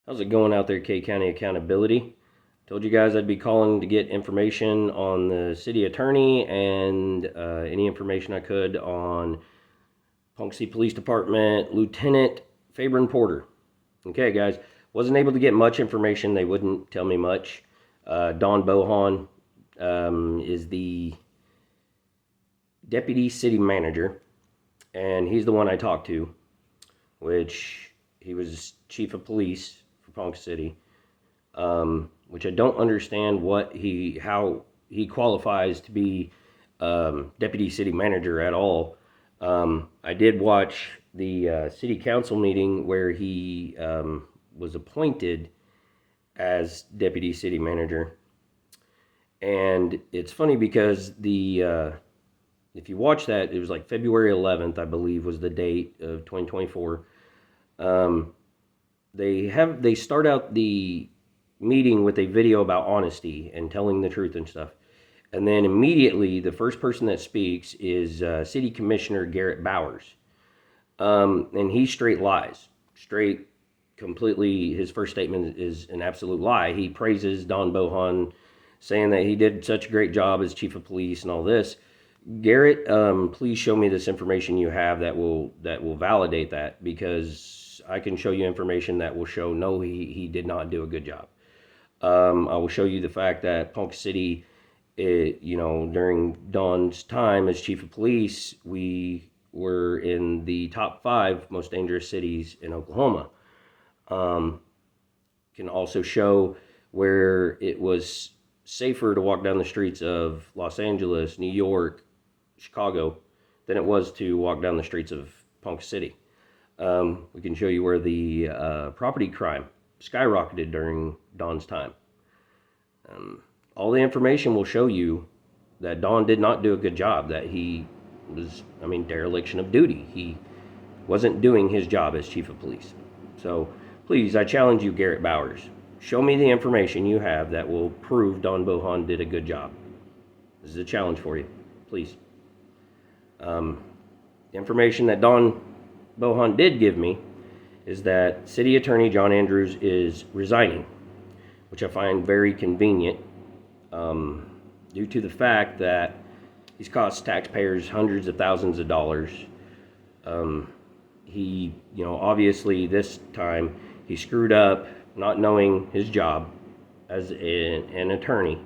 How's it going out there, K County Accountability? Told you guys I'd be calling to get information on the city attorney and any information I could on Ponca City Police Department Lieutenant Fabrin Porter. Okay, guys, wasn't able to get much information. They wouldn't tell me much. Don Bohan is the deputy city manager, and he's the one I talked to, which he was chief of police for Ponca City, which I don't understand how he qualifies to be deputy city manager at all. I did watch the city council meeting where he was appointed as deputy city manager, and it's funny because if you watch that, it was like February 11th, I believe, was the date of 2024. They start out the meeting with a video about honesty and telling the truth and stuff. And then immediately, the first person that speaks is City Commissioner Garrett Bowers. And he straight lies. Completely, his first statement is an absolute lie. He praises Don Bohan, saying that he did such a great job as chief of police and all this. Garrett, please show me this information you have that will validate that, because I can show you information that will show no, he did not do a good job. I will show you the fact that Ponca City, during Don's time as chief of police, we were in the top 5 most dangerous cities in Oklahoma. Can also show where it was safer to walk down the streets of Los Angeles, New York, Chicago than it was to walk down the streets of Ponca City. We can show you where the property crime skyrocketed during Don's time. All the information will show you that Don did not do a good job, that he was, dereliction of duty. He wasn't doing his job as chief of police. So please, I challenge you, Garrett Bowers, show me the information you have that will prove Don Bohan did a good job. This is a challenge for you, please. The information that Don Bohan did give me is that City Attorney John Andrews is resigning, which I find very convenient, due to the fact that he's cost taxpayers hundreds of thousands of dollars. He, obviously this time he screwed up not knowing his job as an attorney.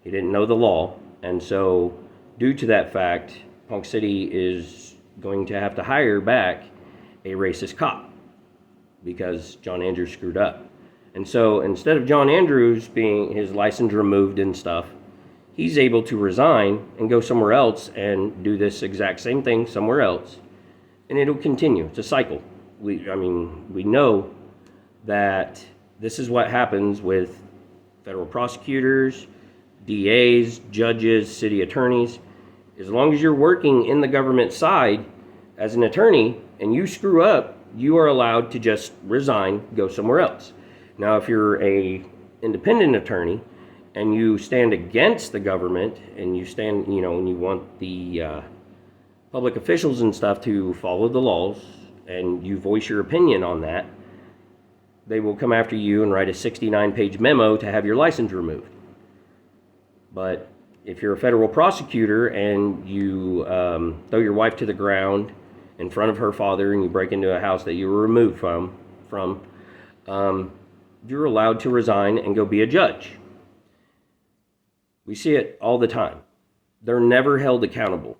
He didn't know the law, and so due to that fact, Ponca City is going to have to hire back a racist cop because John Andrews screwed up. And so instead of John Andrews being his license removed and stuff, he's able to resign and go somewhere else and do this exact same thing somewhere else, and it'll continue. It's a cycle. We know that this is what happens with federal prosecutors, DAs, judges, city attorneys. As long as you're working in the government side as an attorney and you screw up, you are allowed to just resign, go somewhere else. Now, if you're a independent attorney and you stand against the government and you stand, and you want the public officials and stuff to follow the laws and you voice your opinion on that, they will come after you and write a 69-page memo to have your license removed. But if you're a federal prosecutor and you throw your wife to the ground in front of her father and you break into a house that you were removed from, you're allowed to resign and go be a judge. We see it all the time. They're never held accountable.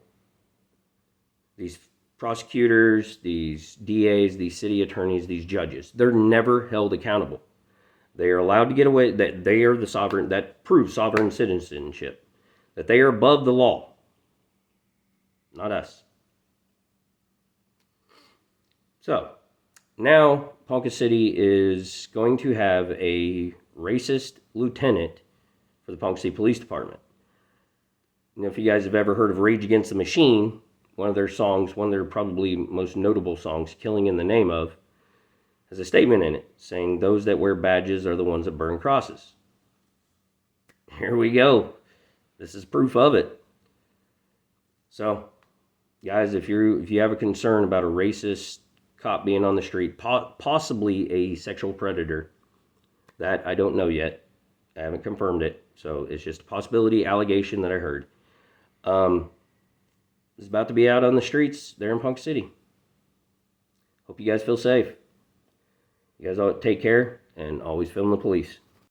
These prosecutors, these DAs, these city attorneys, these judges, they're never held accountable. They are allowed to get away, that they are the sovereign, that proves sovereign citizenship, that they are above the law, not us. So now Ponca City is going to have a racist lieutenant for the Ponca City Police Department. If you guys have ever heard of Rage Against the Machine, one of their songs, one of their probably most notable songs, Killing in the Name of, has a statement in it saying, "Those that wear badges are the ones that burn crosses." Here we go. This is proof of it. So, guys, if you have a concern about a racist cop being on the street, possibly a sexual predator, That I don't know yet. I haven't confirmed it, so it's just a possibility, allegation that I heard. Is about to be out on the streets there in Punk City. Hope you guys feel safe. You guys all take care and always film the police.